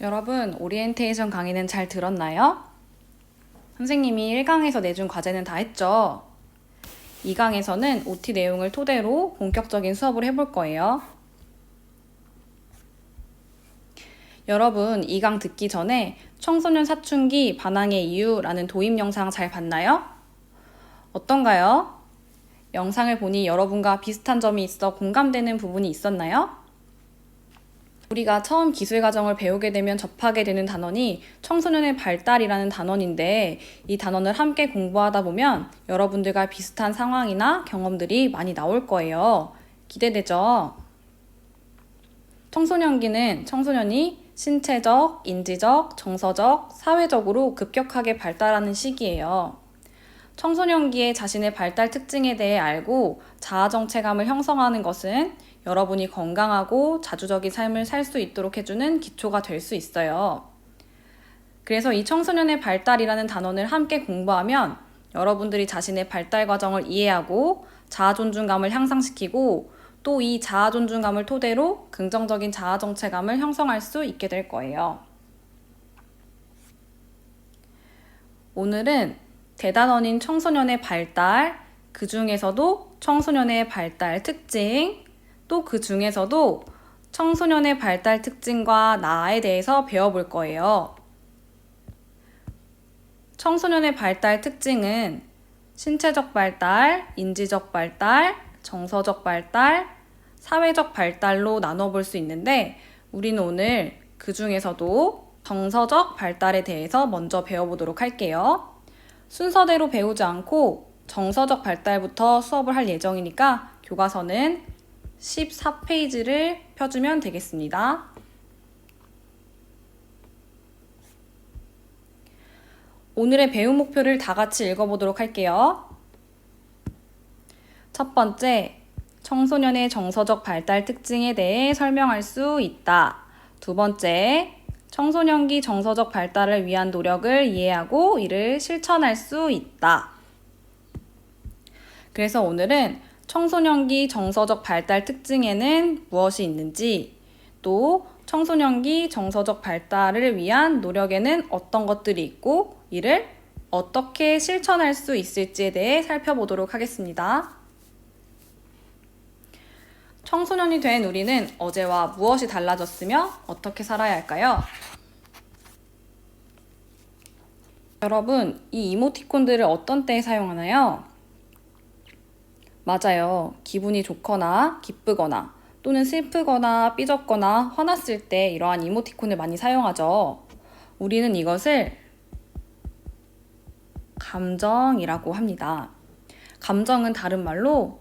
여러분, 오리엔테이션 강의는 잘 들었나요? 선생님이 1강에서 내준 과제는 다 했죠? 2강에서는 OT 내용을 토대로 본격적인 수업을 해볼 거예요. 여러분, 2강 듣기 전에 청소년 사춘기 반항의 이유라는 도입 영상 잘 봤나요? 어떤가요? 영상을 보니 여러분과 비슷한 점이 있어 공감되는 부분이 있었나요? 우리가 처음 기술 과정을 배우게 되면 접하게 되는 단원이 청소년의 발달이라는 단원인데, 이 단원을 함께 공부하다 보면 여러분들과 비슷한 상황이나 경험들이 많이 나올 거예요. 기대되죠? 청소년기는 청소년이 신체적, 인지적, 정서적, 사회적으로 급격하게 발달하는 시기예요. 청소년기에 자신의 발달 특징에 대해 알고 자아정체감을 형성하는 것은 여러분이 건강하고 자주적인 삶을 살 수 있도록 해주는 기초가 될 수 있어요. 그래서 이 청소년의 발달이라는 단원을 함께 공부하면 여러분들이 자신의 발달 과정을 이해하고 자아존중감을 향상시키고 또 이 자아존중감을 토대로 긍정적인 자아정체감을 형성할 수 있게 될 거예요. 오늘은 대단원인 청소년의 발달, 그 중에서도 청소년의 발달 특징, 또 그 중에서도 청소년의 발달 특징과 나에 대해서 배워볼 거예요. 청소년의 발달 특징은 신체적 발달, 인지적 발달, 정서적 발달, 사회적 발달로 나눠볼 수 있는데, 우리는 오늘 그 중에서도 정서적 발달에 대해서 먼저 배워보도록 할게요. 순서대로 배우지 않고 정서적 발달부터 수업을 할 예정이니까 교과서는 14페이지를 펴주면 되겠습니다. 오늘의 배움 목표를 다 같이 읽어보도록 할게요. 첫 번째, 청소년의 정서적 발달 특징에 대해 설명할 수 있다. 두 번째, 청소년기 정서적 발달을 위한 노력을 이해하고 이를 실천할 수 있다. 그래서 오늘은 청소년기 정서적 발달 특징에는 무엇이 있는지, 또 청소년기 정서적 발달을 위한 노력에는 어떤 것들이 있고 이를 어떻게 실천할 수 있을지에 대해 살펴보도록 하겠습니다. 청소년이 된 우리는 어제와 무엇이 달라졌으며 어떻게 살아야 할까요? 여러분, 이 이모티콘들을 어떤 때에 사용하나요? 맞아요. 기분이 좋거나 기쁘거나 또는 슬프거나 삐졌거나 화났을 때 이러한 이모티콘을 많이 사용하죠. 우리는 이것을 감정이라고 합니다. 감정은 다른 말로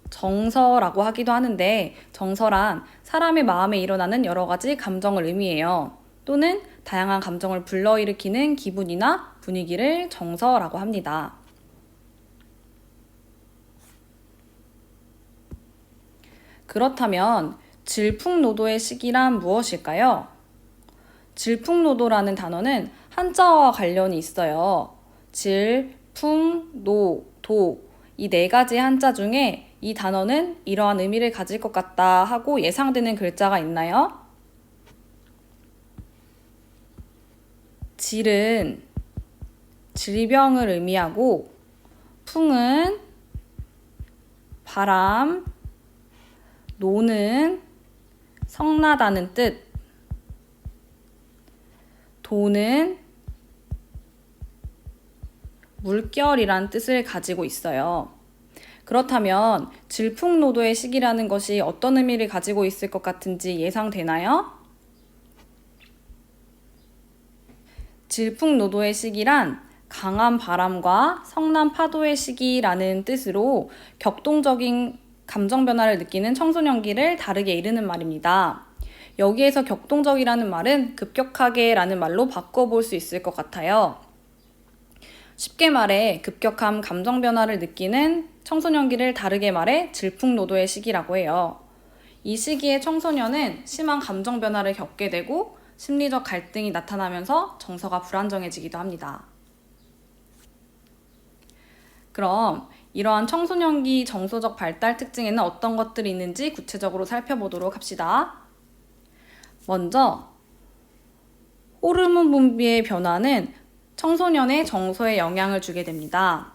정서라고 하기도 하는데, 정서란 사람의 마음에 일어나는 여러 가지 감정을 의미해요. 또는 다양한 감정을 불러일으키는 기분이나 분위기를 정서라고 합니다. 그렇다면 질풍노도의 시기란 무엇일까요? 질풍노도라는 단어는 한자어와 관련이 있어요. 질, 풍, 노, 도, 이 네 가지 한자 중에 이 단어는 이러한 의미를 가질 것 같다 하고 예상되는 글자가 있나요? 질은 질병을 의미하고, 풍은 바람, 노는 성나다는 뜻, 도는 물결이란 뜻을 가지고 있어요. 그렇다면 질풍노도의 시기라는 것이 어떤 의미를 가지고 있을 것 같은지 예상되나요? 질풍노도의 시기란 강한 바람과 성난 파도의 시기라는 뜻으로 격동적인 감정 변화를 느끼는 청소년기를 다르게 이르는 말입니다. 여기에서 격동적이라는 말은 급격하게 라는 말로 바꿔볼 수 있을 것 같아요. 쉽게 말해 급격한 감정 변화를 느끼는 청소년기를 다르게 말해 질풍노도의 시기라고 해요. 이 시기에 청소년은 심한 감정 변화를 겪게 되고 심리적 갈등이 나타나면서 정서가 불안정해지기도 합니다. 그럼 이러한 청소년기 정서적 발달 특징에는 어떤 것들이 있는지 구체적으로 살펴보도록 합시다. 먼저 호르몬 분비의 변화는 청소년의 정서에 영향을 주게 됩니다.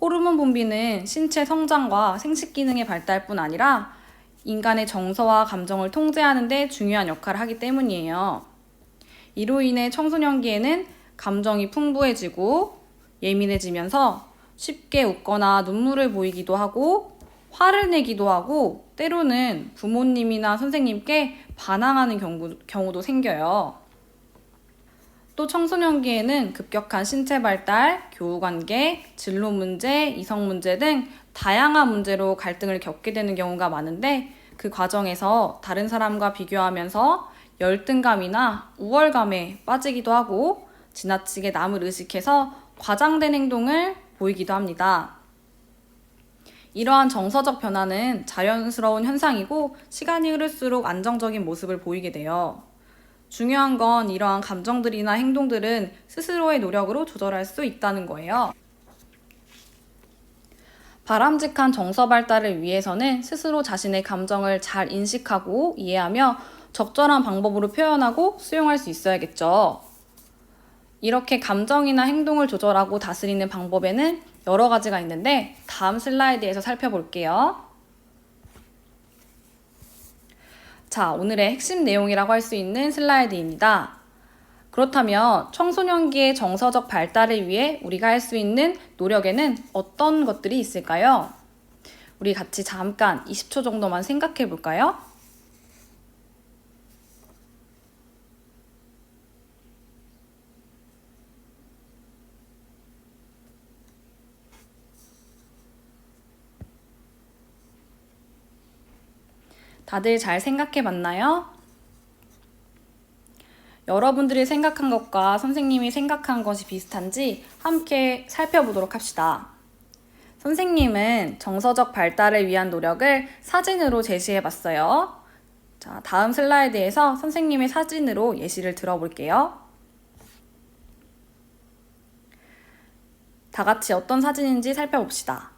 호르몬 분비는 신체 성장과 생식 기능의 발달뿐 아니라 인간의 정서와 감정을 통제하는 데 중요한 역할을 하기 때문이에요. 이로 인해 청소년기에는 감정이 풍부해지고 예민해지면서 쉽게 웃거나 눈물을 보이기도 하고 화를 내기도 하고 때로는 부모님이나 선생님께 반항하는 경우도 생겨요. 또 청소년기에는 급격한 신체 발달, 교우관계, 진로 문제, 이성 문제 등 다양한 문제로 갈등을 겪게 되는 경우가 많은데 그 과정에서 다른 사람과 비교하면서 열등감이나 우월감에 빠지기도 하고 지나치게 남을 의식해서 과장된 행동을 보이기도 합니다. 이러한 정서적 변화는 자연스러운 현상이고 시간이 흐를수록 안정적인 모습을 보이게 돼요. 중요한 건 이러한 감정들이나 행동들은 스스로의 노력으로 조절할 수 있다는 거예요. 바람직한 정서 발달을 위해서는 스스로 자신의 감정을 잘 인식하고 이해하며 적절한 방법으로 표현하고 수용할 수 있어야겠죠. 이렇게 감정이나 행동을 조절하고 다스리는 방법에는 여러 가지가 있는데 다음 슬라이드에서 살펴볼게요. 자, 오늘의 핵심 내용이라고 할 수 있는 슬라이드입니다. 그렇다면 청소년기의 정서적 발달을 위해 우리가 할 수 있는 노력에는 어떤 것들이 있을까요? 우리 같이 잠깐 20초 정도만 생각해 볼까요? 다들 잘 생각해 봤나요? 여러분들이 생각한 것과 선생님이 생각한 것이 비슷한지 함께 살펴보도록 합시다. 선생님은 정서적 발달을 위한 노력을 사진으로 제시해 봤어요. 자, 다음 슬라이드에서 선생님의 사진으로 예시를 들어볼게요. 다 같이 어떤 사진인지 살펴봅시다.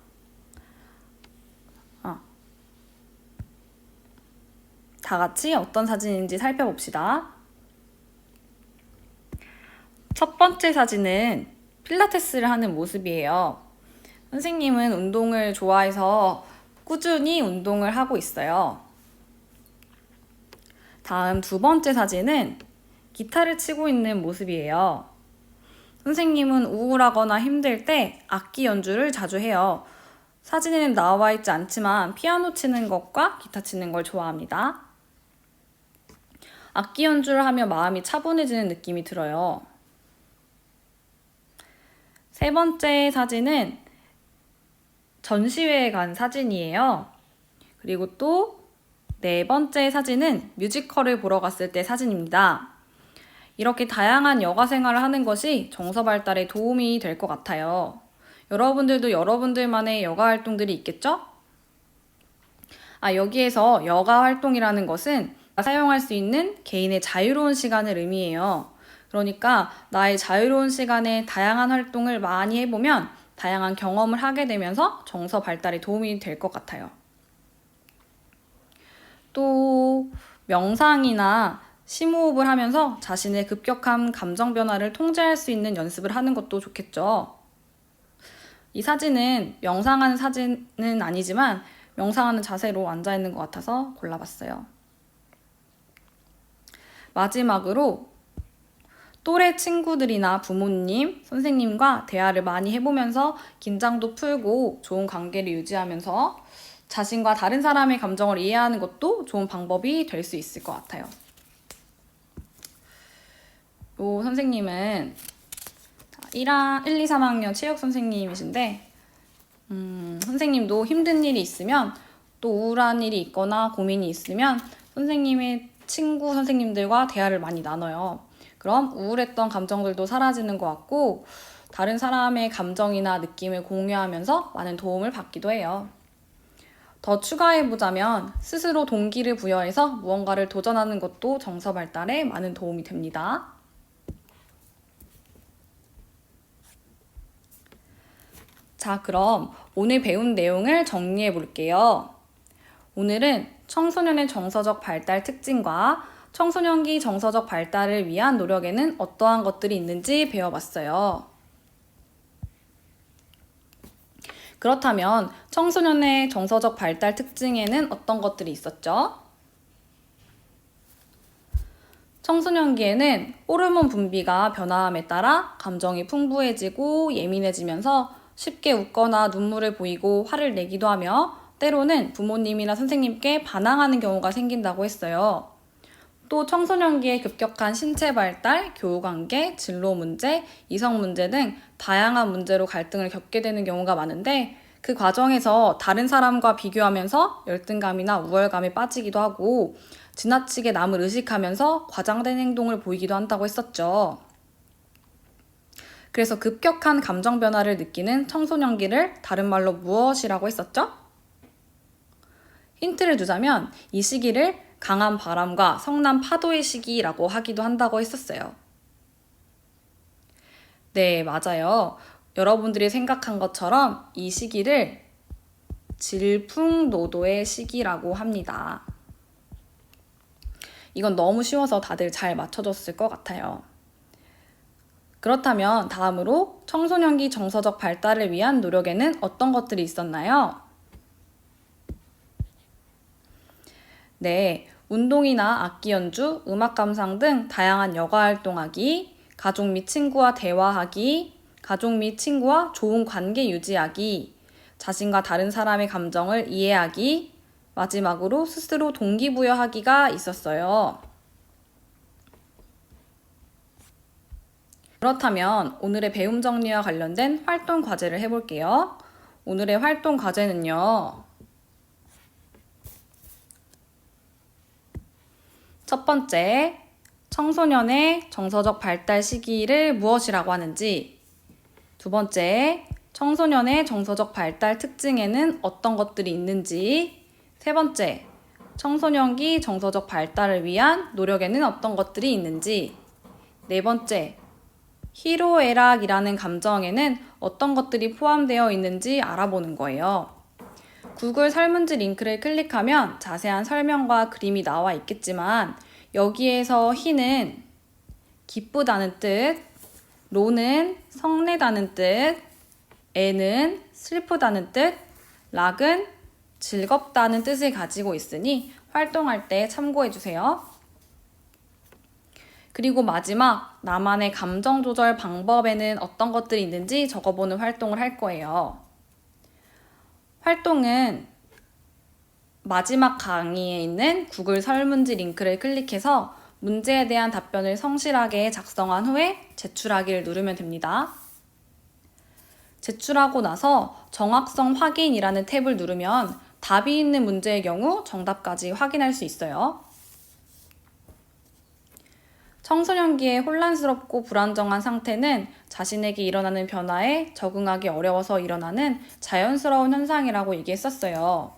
다 같이 어떤 사진인지 살펴봅시다. 첫 번째 사진은 필라테스를 하는 모습이에요. 선생님은 운동을 좋아해서 꾸준히 운동을 하고 있어요. 다음 두 번째 사진은 기타를 치고 있는 모습이에요. 선생님은 우울하거나 힘들 때 악기 연주를 자주 해요. 사진에는 나와 있지 않지만 피아노 치는 것과 기타 치는 걸 좋아합니다. 악기 연주를 하며 마음이 차분해지는 느낌이 들어요. 세 번째 사진은 전시회에 간 사진이에요. 그리고 또 네 번째 사진은 뮤지컬을 보러 갔을 때 사진입니다. 이렇게 다양한 여가 생활을 하는 것이 정서 발달에 도움이 될 것 같아요. 여러분들도 여러분들만의 여가 활동들이 있겠죠? 여기에서 여가 활동이라는 것은 사용할 수 있는 개인의 자유로운 시간을 의미해요. 그러니까 나의 자유로운 시간에 다양한 활동을 많이 해보면 다양한 경험을 하게 되면서 정서 발달에 도움이 될 것 같아요. 또 명상이나 심호흡을 하면서 자신의 급격한 감정 변화를 통제할 수 있는 연습을 하는 것도 좋겠죠. 이 사진은 명상하는 사진은 아니지만 명상하는 자세로 앉아 있는 것 같아서 골라봤어요. 마지막으로 또래 친구들이나 부모님, 선생님과 대화를 많이 해보면서 긴장도 풀고 좋은 관계를 유지하면서 자신과 다른 사람의 감정을 이해하는 것도 좋은 방법이 될 수 있을 것 같아요. 요 선생님은 1, 2, 3학년 체육 선생님이신데 선생님도 힘든 일이 있으면 또 우울한 일이 있거나 고민이 있으면 선생님의 친구 선생님들과 대화를 많이 나눠요. 그럼 우울했던 감정들도 사라지는 것 같고 다른 사람의 감정이나 느낌을 공유하면서 많은 도움을 받기도 해요. 더 추가해보자면 스스로 동기를 부여해서 무언가를 도전하는 것도 정서 발달에 많은 도움이 됩니다. 자, 그럼 오늘 배운 내용을 정리해 볼게요. 오늘은 청소년의 정서적 발달 특징과 청소년기 정서적 발달을 위한 노력에는 어떠한 것들이 있는지 배워봤어요. 그렇다면 청소년의 정서적 발달 특징에는 어떤 것들이 있었죠? 청소년기에는 호르몬 분비가 변화함에 따라 감정이 풍부해지고 예민해지면서 쉽게 웃거나 눈물을 보이고 화를 내기도 하며 때로는 부모님이나 선생님께 반항하는 경우가 생긴다고 했어요. 또 청소년기에 급격한 신체 발달, 교우관계, 진로 문제, 이성 문제 등 다양한 문제로 갈등을 겪게 되는 경우가 많은데 그 과정에서 다른 사람과 비교하면서 열등감이나 우월감에 빠지기도 하고 지나치게 남을 의식하면서 과장된 행동을 보이기도 한다고 했었죠. 그래서 급격한 감정 변화를 느끼는 청소년기를 다른 말로 무엇이라고 했었죠? 힌트를 주자면 이 시기를 강한 바람과 성난 파도의 시기라고 하기도 한다고 했었어요. 네, 맞아요. 여러분들이 생각한 것처럼 이 시기를 질풍노도의 시기라고 합니다. 이건 너무 쉬워서 다들 잘 맞춰줬을 것 같아요. 그렇다면 다음으로 청소년기 정서적 발달을 위한 노력에는 어떤 것들이 있었나요? 네, 운동이나 악기 연주, 음악 감상 등 다양한 여가 활동하기, 가족 및 친구와 대화하기, 가족 및 친구와 좋은 관계 유지하기, 자신과 다른 사람의 감정을 이해하기, 마지막으로 스스로 동기부여하기가 있었어요. 그렇다면 오늘의 배움 정리와 관련된 활동 과제를 해볼게요. 오늘의 활동 과제는요. 첫 번째, 청소년의 정서적 발달 시기를 무엇이라고 하는지. 두 번째, 청소년의 정서적 발달 특징에는 어떤 것들이 있는지. 세 번째, 청소년기 정서적 발달을 위한 노력에는 어떤 것들이 있는지. 네 번째, 희로애락이라는 감정에는 어떤 것들이 포함되어 있는지 알아보는 거예요. 구글 설문지 링크를 클릭하면 자세한 설명과 그림이 나와 있겠지만 여기에서 희는 기쁘다는 뜻, 로는 성내다는 뜻, 애는 슬프다는 뜻, 락은 즐겁다는 뜻을 가지고 있으니 활동할 때 참고해주세요. 그리고 마지막, 나만의 감정 조절 방법에는 어떤 것들이 있는지 적어보는 활동을 할 거예요. 활동은 마지막 강의에 있는 구글 설문지 링크를 클릭해서 문제에 대한 답변을 성실하게 작성한 후에 제출하기를 누르면 됩니다. 제출하고 나서 정확성 확인이라는 탭을 누르면 답이 있는 문제의 경우 정답까지 확인할 수 있어요. 청소년기에 혼란스럽고 불안정한 상태는 자신에게 일어나는 변화에 적응하기 어려워서 일어나는 자연스러운 현상이라고 얘기했었어요.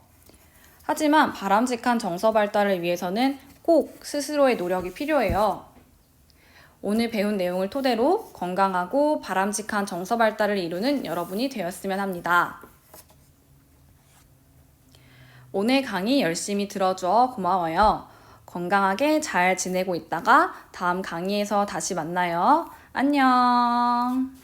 하지만 바람직한 정서 발달을 위해서는 꼭 스스로의 노력이 필요해요. 오늘 배운 내용을 토대로 건강하고 바람직한 정서 발달을 이루는 여러분이 되었으면 합니다. 오늘 강의 열심히 들어줘 고마워요. 건강하게 잘 지내고 있다가 다음 강의에서 다시 만나요. 안녕.